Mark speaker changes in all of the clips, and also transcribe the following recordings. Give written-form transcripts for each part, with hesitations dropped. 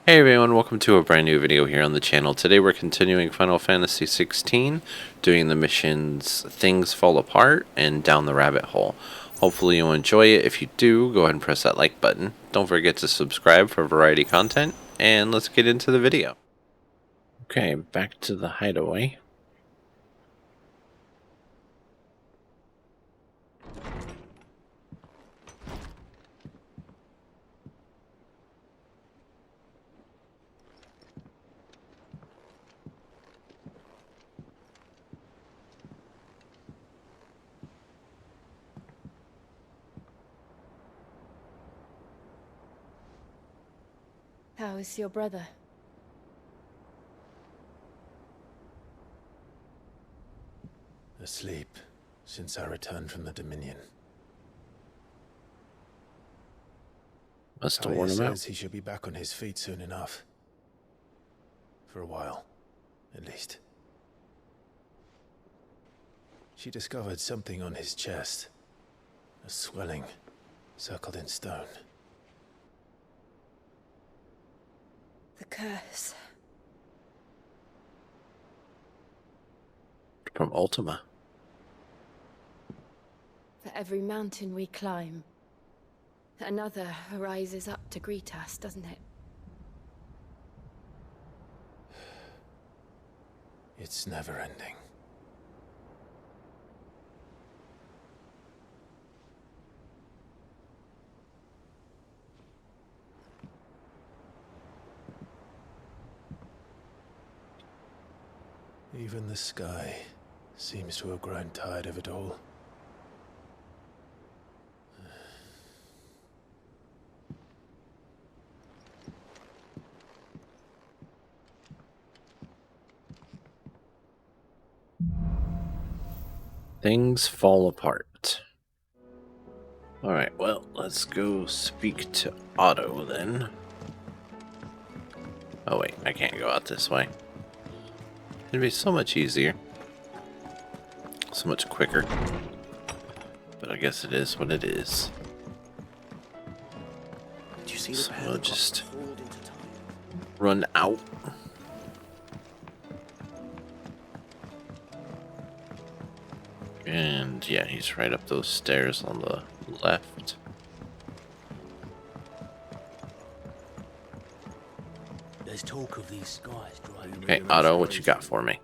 Speaker 1: Hey everyone, welcome to a brand new video here on the channel. Today we're continuing Final Fantasy XVI, doing the missions Things Fall Apart and Down the Rabbit Hole. Hopefully you'll enjoy it. If you do, go ahead and press that like button. Don't forget to subscribe for variety content, and let's get into the video. Okay, back to the hideaway.
Speaker 2: How is your brother?
Speaker 3: Asleep since I returned from the Dominion.
Speaker 1: Must have worn him out.
Speaker 3: Says he should be back on his feet soon enough. For a while, at least. She discovered something on his chest. A swelling, circled in stone.
Speaker 2: The curse.
Speaker 1: From Ultima.
Speaker 2: For every mountain we climb, another rises up to greet us, doesn't it?
Speaker 3: It's never ending. Even the sky seems to have grown tired of it all.
Speaker 1: Things Fall Apart. Alright, well, let's go speak to Otto then. Oh wait, I can't go out this way. It'd be so much easier. So much quicker. But I guess it is what it is.
Speaker 4: Did you see
Speaker 1: So
Speaker 4: the
Speaker 1: we'll just run out. And yeah, he's right up those stairs on the left.
Speaker 4: There's talk of these skies driving.
Speaker 1: Okay, Otto, what you got for me?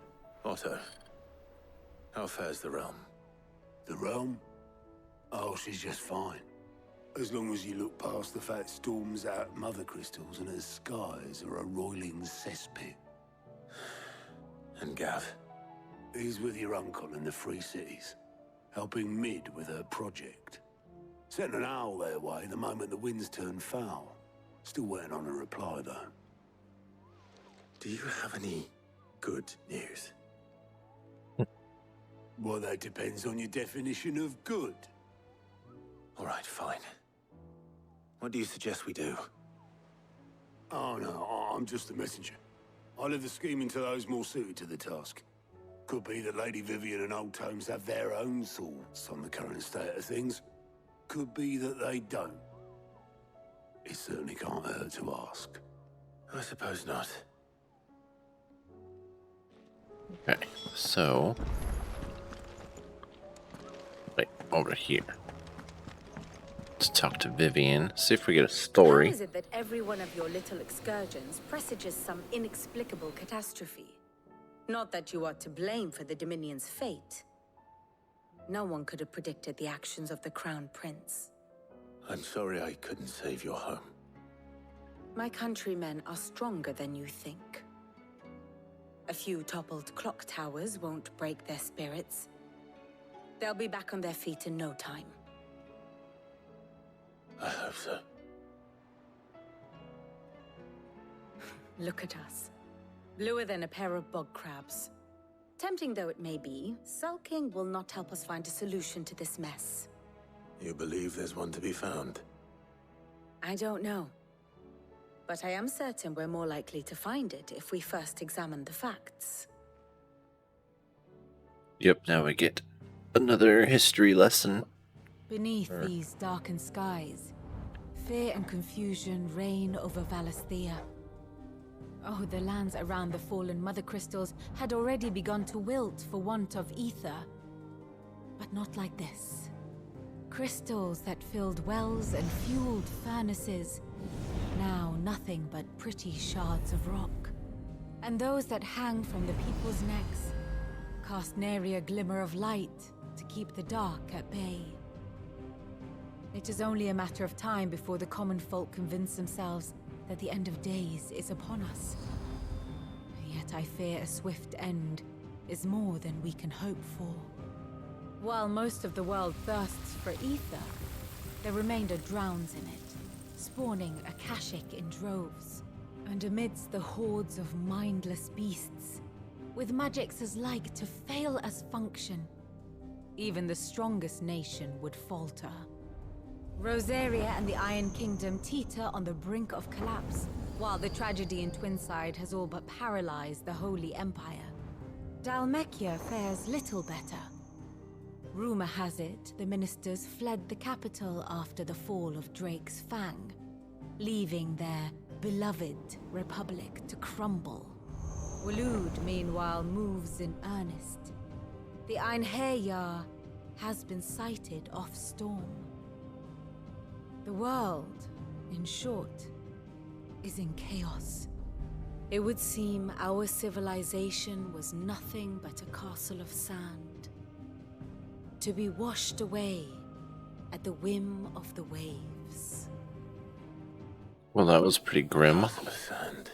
Speaker 3: Otto, how fares the realm?
Speaker 5: The realm? Oh, she's just fine. As long as you look past the fat storms out Mothercrystals and her skies are a roiling cesspit.
Speaker 3: And Gav?
Speaker 5: He's with your uncle in the Free Cities, helping Mid with her project. Sent an owl their way the moment the winds turned foul. Still waiting on a reply, though.
Speaker 3: Do you have any good news?
Speaker 5: Well, that depends on your definition of good.
Speaker 3: All right, fine. What do you suggest we do?
Speaker 5: Oh, no, I'm just a messenger. I leave the scheming to those more suited to the task. Could be that Lady Vivian and Old Tomes have their own thoughts on the current state of things. Could be that they don't. It certainly can't hurt to ask.
Speaker 3: I suppose not.
Speaker 1: Okay, so wait, over here. Let's talk to Vivian, see if we get a story.
Speaker 6: How is it that every one of your little excursions presages some inexplicable catastrophe? Not that you are to blame for the Dominion's fate. No one could have predicted the actions of the Crown Prince.
Speaker 3: I'm sorry I couldn't save your home.
Speaker 6: My countrymen are stronger than you think. A few toppled clock towers won't break their spirits. They'll be back on their feet in no time.
Speaker 3: I hope so.
Speaker 6: Look at us. Bluer than a pair of bog crabs. Tempting though it may be, sulking will not help us find a solution to this mess.
Speaker 3: You believe there's one to be found?
Speaker 6: I don't know. But I am certain we're more likely to find it if we first examine the facts.
Speaker 1: Yep, now we get another history lesson.
Speaker 7: Beneath these darkened skies, fear and confusion reign over Valisthea. Oh, the lands around the fallen Mothercrystals had already begun to wilt for want of ether. But not like this. Crystals that filled wells and fueled furnaces. Now nothing but pretty shards of rock. And those that hang from the people's necks cast nary a glimmer of light to keep the dark at bay. It is only a matter of time before the common folk convince themselves that the end of days is upon us. Yet I fear a swift end is more than we can hope for. While most of the world thirsts for ether, the remainder drowns in it, spawning Akashic in droves. And amidst the hordes of mindless beasts, with magicks as like to fail as function, even the strongest nation would falter. Rosaria and the Iron Kingdom teeter on the brink of collapse, while the tragedy in Twinside has all but paralyzed the Holy Empire. Dalmekia fares little better. Rumor has it the ministers fled the capital after the fall of Drake's Fang, leaving their beloved republic to crumble. Waloed, meanwhile, moves in earnest. The Einherjar has been sighted off-storm. The world, in short, is in chaos. It would seem our civilization was nothing but a castle of sand, to be washed away at the whim of the waves.
Speaker 1: Well, that was pretty grim.
Speaker 3: Sand.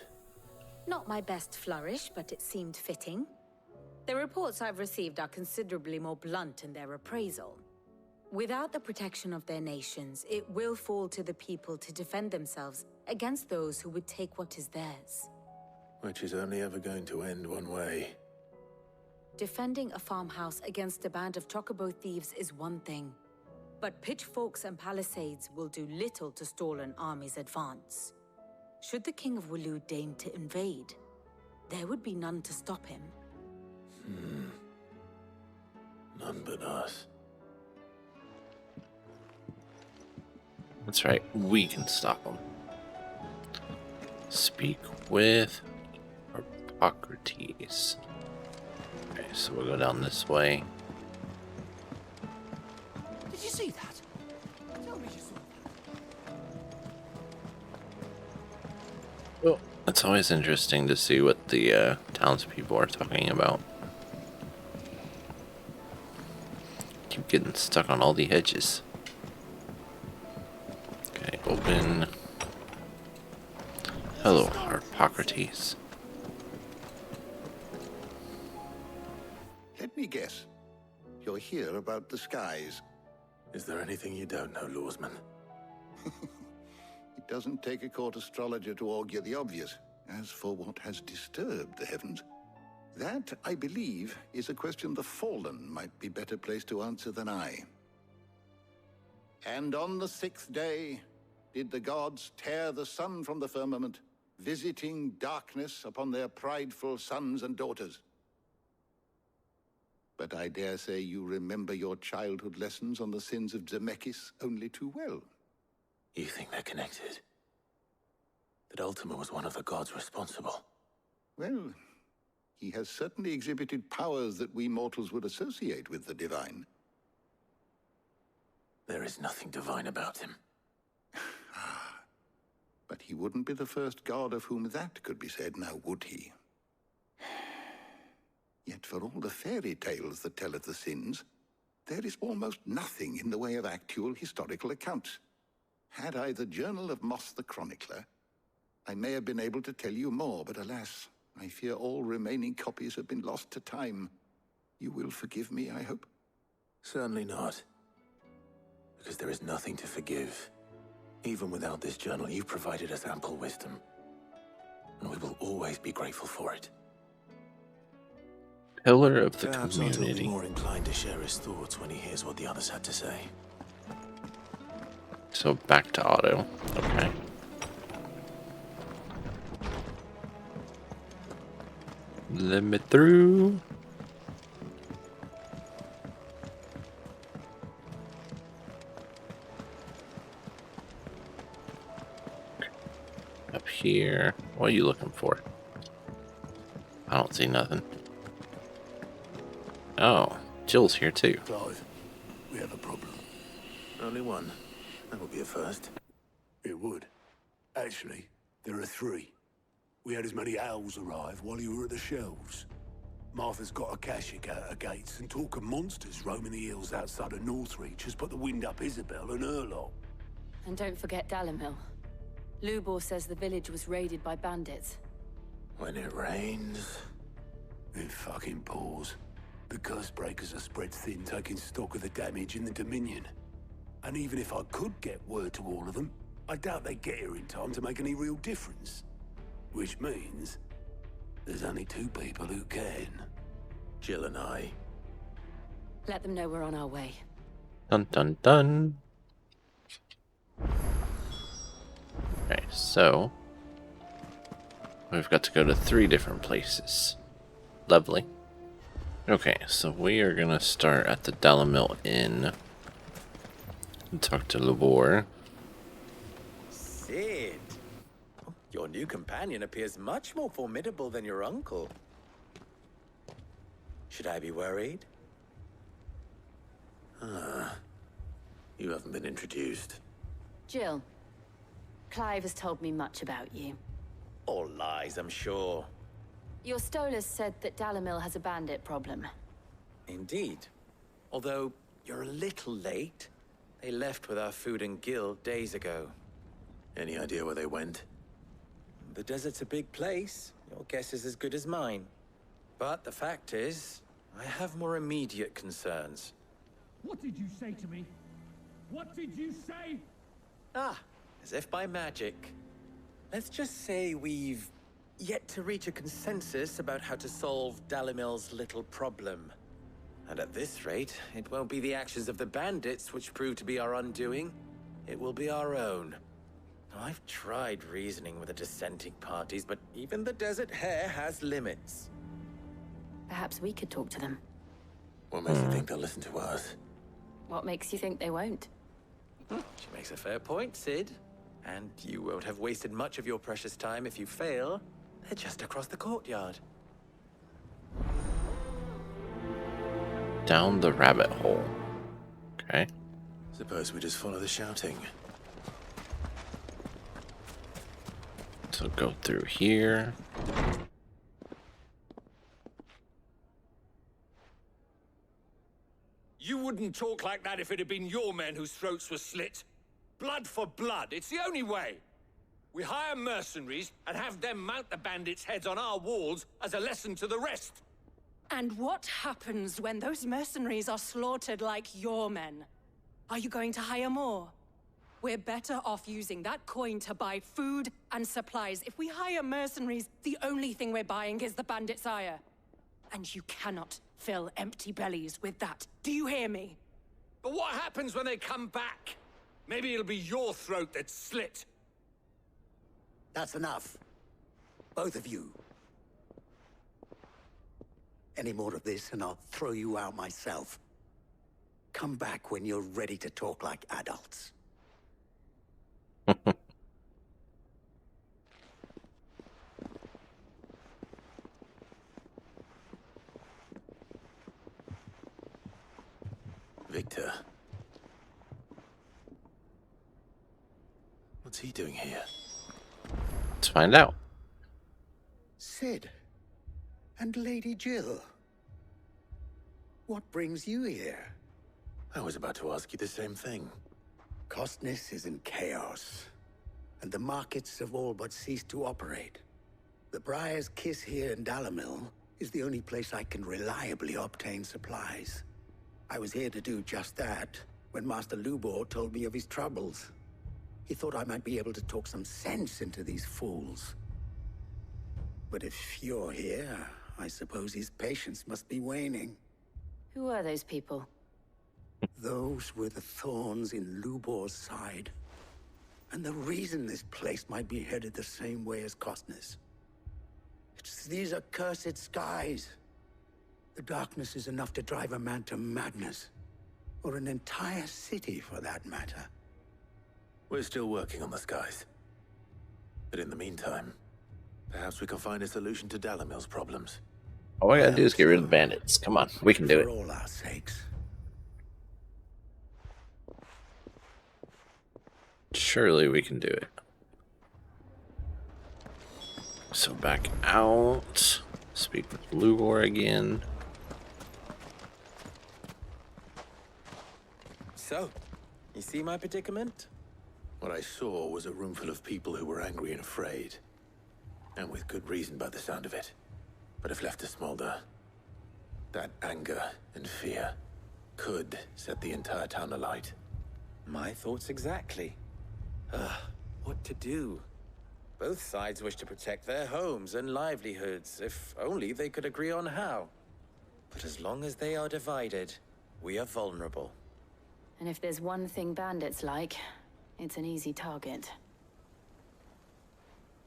Speaker 6: Not my best flourish, but it seemed fitting. The reports I've received are considerably more blunt in their appraisal. Without the protection of their nations, it will fall to the people to defend themselves against those who would take what is theirs.
Speaker 3: Which is only ever going to end one way.
Speaker 6: Defending a farmhouse against a band of chocobo thieves is one thing, but pitchforks and palisades will do little to stall an army's advance. Should the King of Waloed deign to invade, there would be none to stop him.
Speaker 3: None but us.
Speaker 1: That's right, we can stop them. Speak with Hippocrates. Okay, so we'll go down this way.
Speaker 4: Did you see that? Tell me you saw that.
Speaker 1: Well, it's always interesting to see what the townspeople are talking about. Keep getting stuck on all the hedges. Okay, open. Hello, Hippocrates.
Speaker 5: Let me guess. You're here about the skies.
Speaker 3: Is there anything you don't know, Lawsman?
Speaker 5: It doesn't take a court astrologer to augur the obvious. As for what has disturbed the heavens, that, I believe, is a question the Fallen might be better placed to answer than I. And on the 6th day did the gods tear the sun from the firmament, visiting darkness upon their prideful sons and daughters. But I dare say you remember your childhood lessons on the sins of Zemeckis only too well.
Speaker 3: You think they're connected? That Ultima was one of the gods responsible?
Speaker 5: Well, he has certainly exhibited powers that we mortals would associate with the divine.
Speaker 3: There is nothing divine about him.
Speaker 5: But he wouldn't be the first god of whom that could be said, now would he? Yet for all the fairy tales that tell of the sins, there is almost nothing in the way of actual historical accounts. Had I the Journal of Moss the Chronicler, I may have been able to tell you more, but alas, I fear all remaining copies have been lost to time. You will forgive me, I hope?
Speaker 3: Certainly not. Because there is nothing to forgive. Even without this journal, you've provided us ample wisdom. And we will always be grateful for it.
Speaker 1: Pillar of the
Speaker 3: Perhaps Otto will be
Speaker 1: community.
Speaker 3: more inclined to share his thoughts when he hears what the others had to say.
Speaker 1: So back to Otto. Okay. Let me through. Up here. What are you looking for? I don't see nothing. Oh, Jill's here too.
Speaker 5: Clive, we have a problem.
Speaker 3: Only one. That would be a first.
Speaker 5: It would. Actually, there are three. We had as many owls arrive while you were at the shelves. Martha's got a Akashic out her gates, and talk of monsters roaming the hills outside of Northreach has put the wind up Isabel and her lot.
Speaker 2: And don't forget Dalimil. Lubor says the village was raided by bandits.
Speaker 3: When it rains...
Speaker 5: It fucking pours. The curse breakers are spread thin, taking stock of the damage in the Dominion. And even if I could get word to all of them, I doubt they'd get here in time to make any real difference. Which means... there's only two people who can.
Speaker 3: Jill and I.
Speaker 2: Let them know we're on our way.
Speaker 1: Dun dun dun. Okay, so we've got to go to 3 different places. Lovely. Okay, so we are gonna start at the Dalimil Inn and talk to Lubor.
Speaker 8: Sid, your new companion appears much more formidable than your uncle. Should I be worried?
Speaker 3: You haven't been introduced.
Speaker 2: Jill, Clive has told me much about you.
Speaker 8: All lies, I'm sure.
Speaker 2: Your Stolas said that Dalimil has a bandit problem.
Speaker 8: Indeed. Although, you're a little late. They left with our food and guild days ago.
Speaker 3: Any idea where they went?
Speaker 8: The desert's a big place. Your guess is as good as mine. But the fact is, I have more immediate concerns.
Speaker 4: What did you say to me? What did you say?
Speaker 8: Ah, as if by magic. Let's just say we've yet to reach a consensus about how to solve Dalimil's little problem. And at this rate, it won't be the actions of the bandits which prove to be our undoing. It will be our own. Now, I've tried reasoning with the dissenting parties, but even the Desert Hare has limits.
Speaker 2: Perhaps we could talk to them.
Speaker 3: What makes you think they'll listen to us?
Speaker 2: What makes you think they won't?
Speaker 8: She makes a fair point, Sid. And you won't have wasted much of your precious time if you fail. They're just across the courtyard.
Speaker 1: Down the rabbit hole. Okay.
Speaker 3: Suppose we just follow the shouting.
Speaker 1: So go through here.
Speaker 9: You wouldn't talk like that if it had been your men whose throats were slit. Blood for blood, it's the only way. We hire mercenaries and have them mount the bandits' heads on our walls as a lesson to the rest.
Speaker 10: And what happens when those mercenaries are slaughtered like your men? Are you going to hire more? We're better off using that coin to buy food and supplies. If we hire mercenaries, the only thing we're buying is the bandits' ire. And you cannot fill empty bellies with that. Do you hear me?
Speaker 9: But what happens when they come back? Maybe it'll be your throat that's slit.
Speaker 11: That's enough. Both of you. Any more of this and I'll throw you out myself. Come back when you're ready to talk like adults.
Speaker 3: Victor. What's he doing here?
Speaker 1: Let's find out.
Speaker 11: Sid. And Lady Jill. What brings you here?
Speaker 3: I was about to ask you the same thing.
Speaker 11: Costness is in chaos, and the markets have all but ceased to operate. The Briar's Kiss here in Dalimil is the only place I can reliably obtain supplies. I was here to do just that when Master Lubor told me of his troubles. He thought I might be able to talk some sense into these fools. But if you're here, I suppose his patience must be waning.
Speaker 2: Who are those people?
Speaker 11: Those were the thorns in Lubor's side. And the reason this place might be headed the same way as Costness. It's these accursed skies. The darkness is enough to drive a man to madness. Or an entire city, for that matter.
Speaker 3: We're still working on the skies. But in the meantime, Perhaps we can find a solution to Dalimil's problems.
Speaker 1: All I gotta do is get rid of the bandits. Come on, we can do
Speaker 11: For
Speaker 1: it.
Speaker 11: all our sakes.
Speaker 1: Surely we can do it. So back out. Speak with Lugor again.
Speaker 8: So, you see my predicament?
Speaker 3: What I saw was a room full of people who were angry and afraid. And with good reason by the sound of it. But if left to smolder, that anger and fear could set the entire town alight.
Speaker 8: My thoughts exactly. What to do? Both sides wish to protect their homes and livelihoods, if only they could agree on how. But as long as they are divided, we are vulnerable.
Speaker 2: And if there's one thing bandits like, it's an easy target.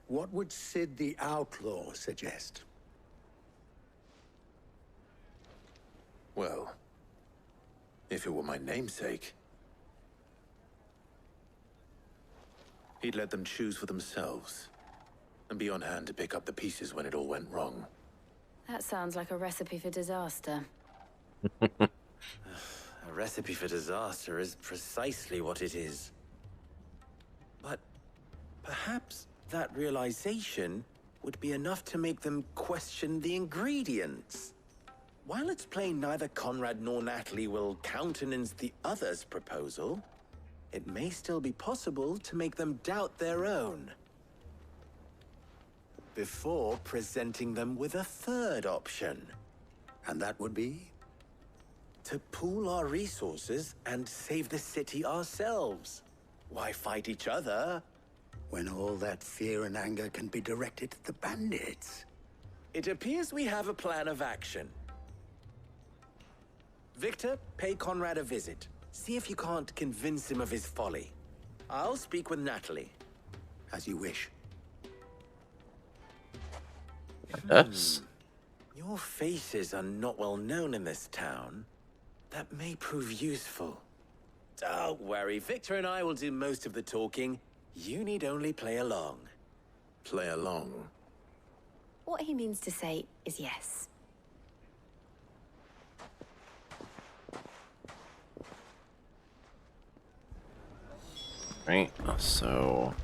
Speaker 11: What would Sid the Outlaw suggest?
Speaker 3: Well, if it were my namesake, he'd let them choose for themselves and be on hand to pick up the pieces when it all went wrong.
Speaker 2: That sounds like a recipe for disaster.
Speaker 8: A recipe for disaster is precisely what it is. But perhaps that realization would be enough to make them question the ingredients. While it's plain neither Conrad nor Natalie will countenance the other's proposal, it may still be possible to make them doubt their own. Before presenting them with a third option.
Speaker 11: And that would be?
Speaker 8: To pool our resources and save the city ourselves. Why fight each other?
Speaker 11: When all that fear and anger can be directed at the bandits.
Speaker 8: It appears we have a plan of action. Victor, pay Conrad a visit. See if you can't convince him of his folly. I'll speak with Natalie.
Speaker 11: As you wish.
Speaker 1: Yes.
Speaker 8: Your faces are not well known in this town. That may prove useful. Don't worry, Victor and I will do most of the talking. You need only play along.
Speaker 3: Play along?
Speaker 2: What he means to say is yes.
Speaker 1: Right, so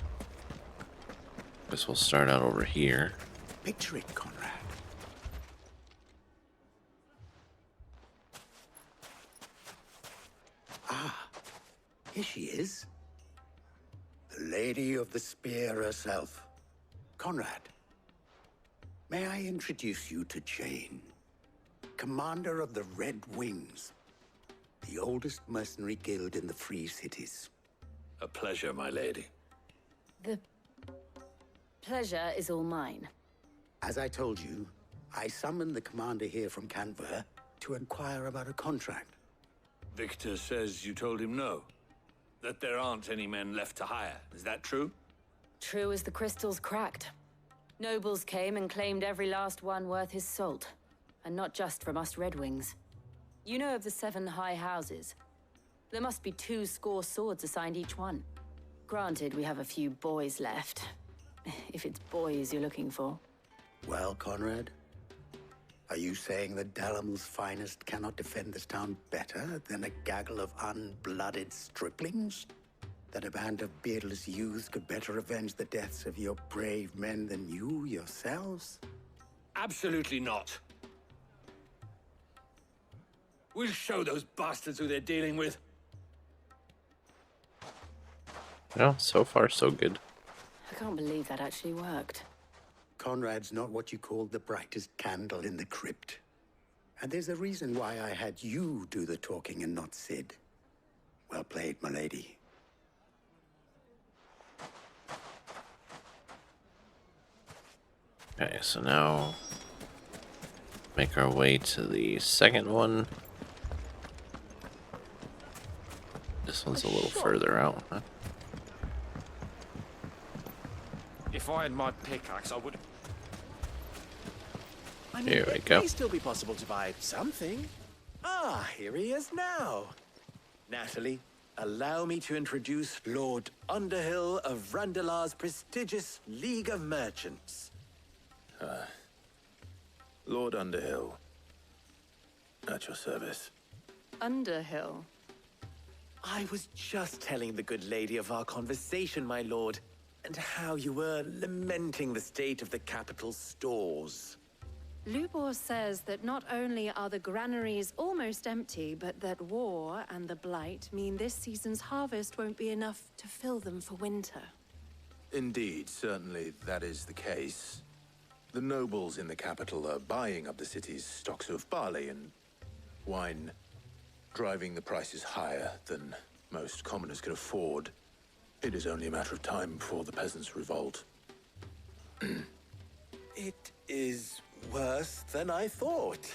Speaker 1: guess we'll start out over here.
Speaker 11: Picture it, Conrad. Ah, here she is. The Lady of the Spear herself. Conrad, may I introduce you to Jane, commander of the Red Wings, the oldest mercenary guild in the Free Cities.
Speaker 3: A pleasure, my lady.
Speaker 2: The pleasure is all mine.
Speaker 11: As I told you, I summoned the commander here from Canver to inquire about a contract.
Speaker 9: Victor says you told him no. That there aren't any men left to hire. Is that true?
Speaker 2: True as the crystals cracked. Nobles came and claimed every last one worth his salt. And not just from us Red Wings. You know of the 7 high houses. There must be 2 swords assigned each one. Granted, we have a few boys left. If it's boys you're looking for.
Speaker 11: Well, Conrad, are you saying that Dalimil's finest cannot defend this town better than a gaggle of unblooded striplings? That a band of beardless youths could better avenge the deaths of your brave men than you yourselves?
Speaker 9: Absolutely not. We'll show those bastards who they're dealing with.
Speaker 1: Well, so far so good.
Speaker 2: I can't believe that actually worked.
Speaker 11: Conrad's not what you called the brightest candle in the crypt. And there's a reason why I had you do the talking and not Sid. Well played, my lady.
Speaker 1: Okay, so now make our way to the second one. This one's a little further out, huh?
Speaker 9: If I had my pickaxe, I would...
Speaker 8: I mean,
Speaker 1: Here we
Speaker 8: it
Speaker 1: go.
Speaker 8: may still be possible to buy something. Ah, here he is now. Natalie, allow me to introduce Lord Underhill of Randalar's prestigious League of Merchants.
Speaker 3: Lord Underhill. At your service.
Speaker 10: Underhill.
Speaker 8: I was just telling the good lady of our conversation, my lord, and how you were lamenting the state of the capital's stores.
Speaker 10: Lubor says that not only are the granaries almost empty, but that war and the Blight mean this season's harvest won't be enough to fill them for winter.
Speaker 3: Indeed, certainly that is the case. The nobles in the capital are buying up the city's stocks of barley and wine, driving the prices higher than most commoners can afford. It is only a matter of time before the peasants revolt.
Speaker 8: It is worse than I thought.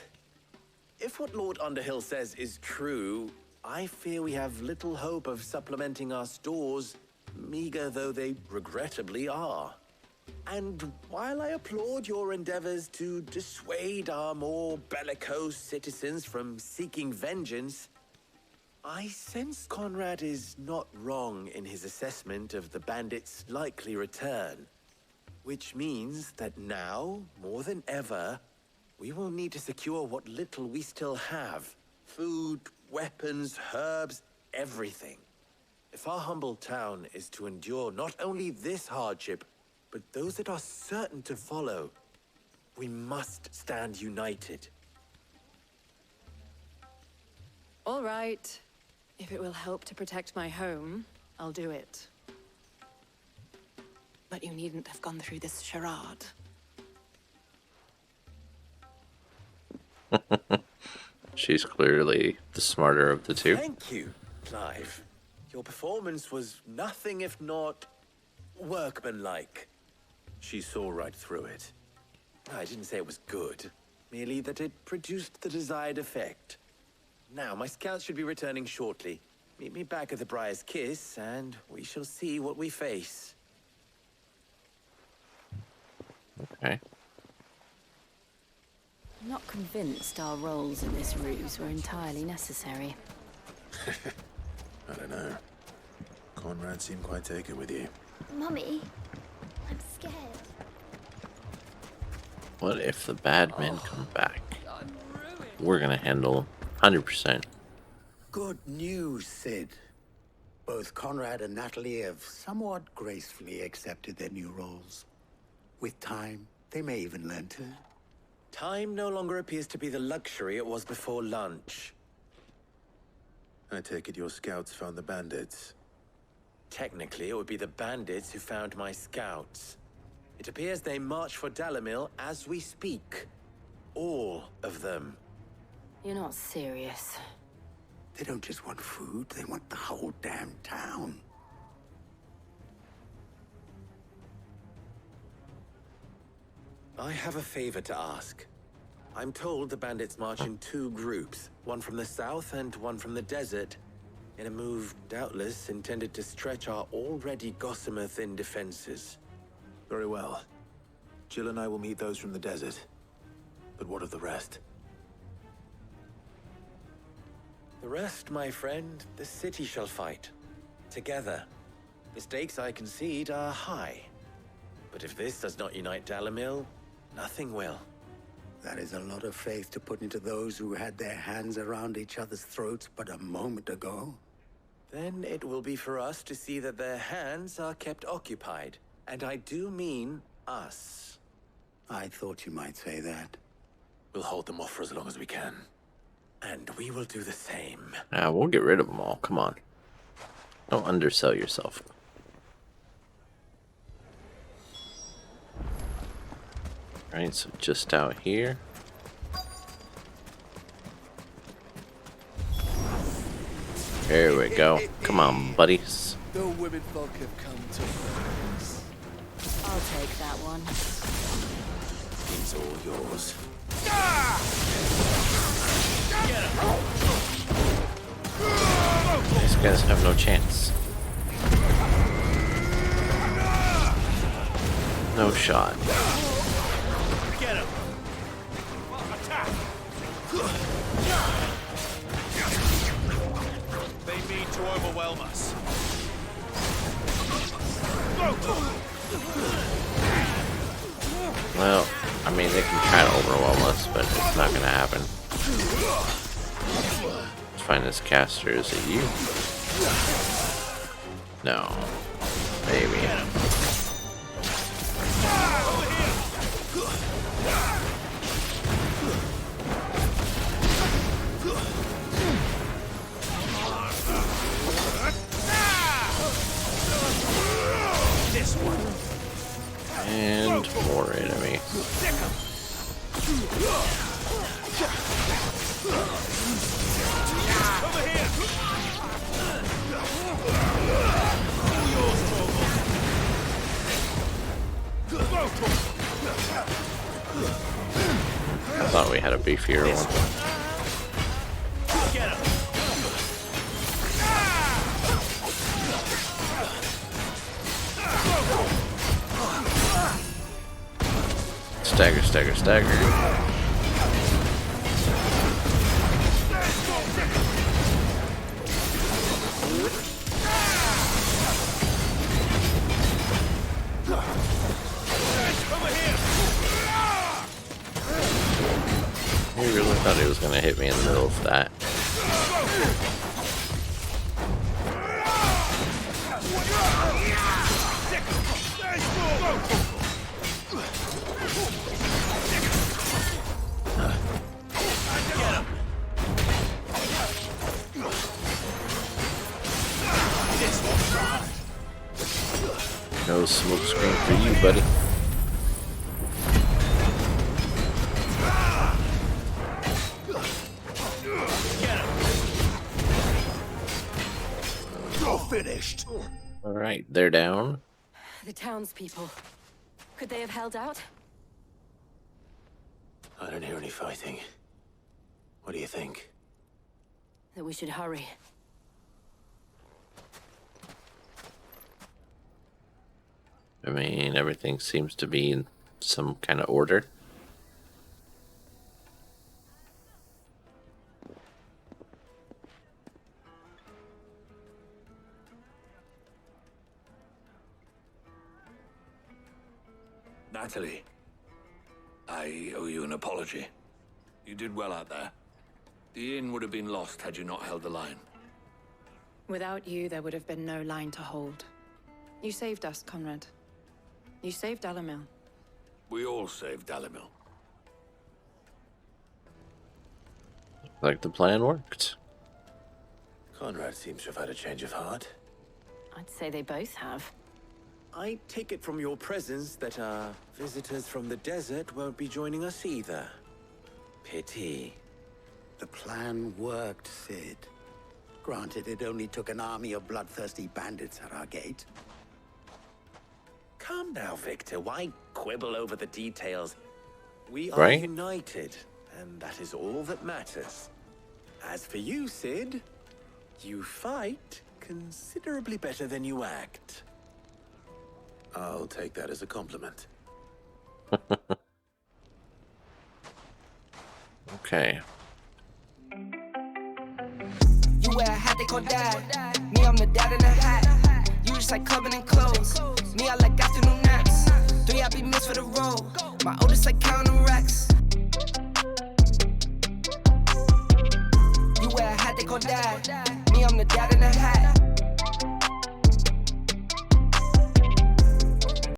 Speaker 8: If what Lord Underhill says is true, I fear we have little hope of supplementing our stores, meager though they regrettably are. And while I applaud your endeavors to dissuade our more bellicose citizens from seeking vengeance, I sense Conrad is not wrong in his assessment of the bandits' likely return. Which means that now, more than ever, we will need to secure what little we still have. Food, weapons, herbs, everything. If our humble town is to endure not only this hardship, but those that are certain to follow, we must stand united.
Speaker 10: All right. If it will help to protect my home, I'll do it. But you needn't have gone through this charade.
Speaker 1: She's clearly the smarter of the two.
Speaker 8: Thank you, Clive. Your performance was nothing if not workmanlike.
Speaker 3: She saw right through it.
Speaker 8: I didn't say it was good, merely that it produced the desired effect. Now, my scouts should be returning shortly. Meet me back at the Briar's Kiss, and we shall see what we face.
Speaker 1: Okay.
Speaker 2: I'm not convinced our roles in this ruse were entirely necessary.
Speaker 3: I don't know. Conrad seemed quite taken with you.
Speaker 12: Mummy, I'm scared.
Speaker 1: What if the bad men come back? We're gonna handle 100%.
Speaker 11: Good news, Sid. Both Conrad and Natalie have somewhat gracefully accepted their new roles. With time, they may even learn to.
Speaker 8: Time no longer appears to be the luxury it was before lunch.
Speaker 3: I take it your scouts found the bandits.
Speaker 8: Technically, it would be the bandits who found my scouts. It appears they march for Dalimil as we speak. All of them.
Speaker 2: You're not serious.
Speaker 11: They don't just want food, they want the whole damn town.
Speaker 8: I have a favor to ask. I'm told the bandits march in two groups, one from the south and one from the desert, in a move doubtless intended to stretch our already gossamer-thin defenses.
Speaker 3: Very well. Jill and I will meet those from the desert. But what of the rest?
Speaker 8: The rest, my friend, the city shall fight. Together. The stakes, I concede, are high. But if this does not unite Dalimil, nothing will.
Speaker 11: That is a lot of faith to put into those who had their hands around each other's throats but a moment ago.
Speaker 8: Then it will be for us to see that their hands are kept occupied. And I do mean us.
Speaker 11: I thought you might say that.
Speaker 3: We'll hold them off for as long as we can.
Speaker 8: And we will do the same.
Speaker 1: We'll get rid of them all. Come on. Don't undersell yourself. Alright, so just out here. There we go. Come on, buddies.
Speaker 13: The women folk have come to us.
Speaker 2: I'll take that one.
Speaker 3: It's all yours.
Speaker 1: These guys have no chance. No shot.
Speaker 9: Get him! Attack! They mean to overwhelm us.
Speaker 1: Well, I mean, they can try to overwhelm us, but it's not gonna happen. Let's find this caster. Is it you? No. Maybe.
Speaker 9: This one.
Speaker 1: And more enemies.
Speaker 9: Over here.
Speaker 1: I thought we had a beefier one.
Speaker 9: Get him.
Speaker 1: Stagger, stagger, stagger. He really thought he was going to hit me in the middle of that. No smoke screen for you, buddy.
Speaker 11: You're finished.
Speaker 1: All right, they're down.
Speaker 2: The townspeople. Could they have held out?
Speaker 3: I don't hear any fighting. What do you think?
Speaker 2: That we should hurry.
Speaker 1: I mean, everything seems to be in some kind of order.
Speaker 9: Natalie, I owe you an apology. You did well out there. The inn would have been lost had you not held the line.
Speaker 10: Without you, there would have been no line to hold. You saved us, Conrad. You saved Dalimil.
Speaker 9: We all saved Dalimil.
Speaker 1: Like the plan worked.
Speaker 3: Conrad seems to have had a change of heart.
Speaker 2: I'd say they both have.
Speaker 8: I take it from your presence that our visitors from the desert won't be joining us either. Pity.
Speaker 11: The plan worked, Sid. Granted, it only took an army of bloodthirsty bandits at our gate.
Speaker 8: Calm now, Victor. Why quibble over the details? We are
Speaker 1: Right?
Speaker 8: united, and that is all that matters. As for you, Sid, you fight considerably better than you act.
Speaker 3: I'll take that as a compliment.
Speaker 1: Okay.
Speaker 14: You wear a hat they call dad. Me, I'm the dad in the hat. You just like clubbing and clothes. Me, I like afternoon naps. 3, I be missed for the road. My oldest like counting racks. You wear a hat they call dad. Me, I'm the dad in the hat.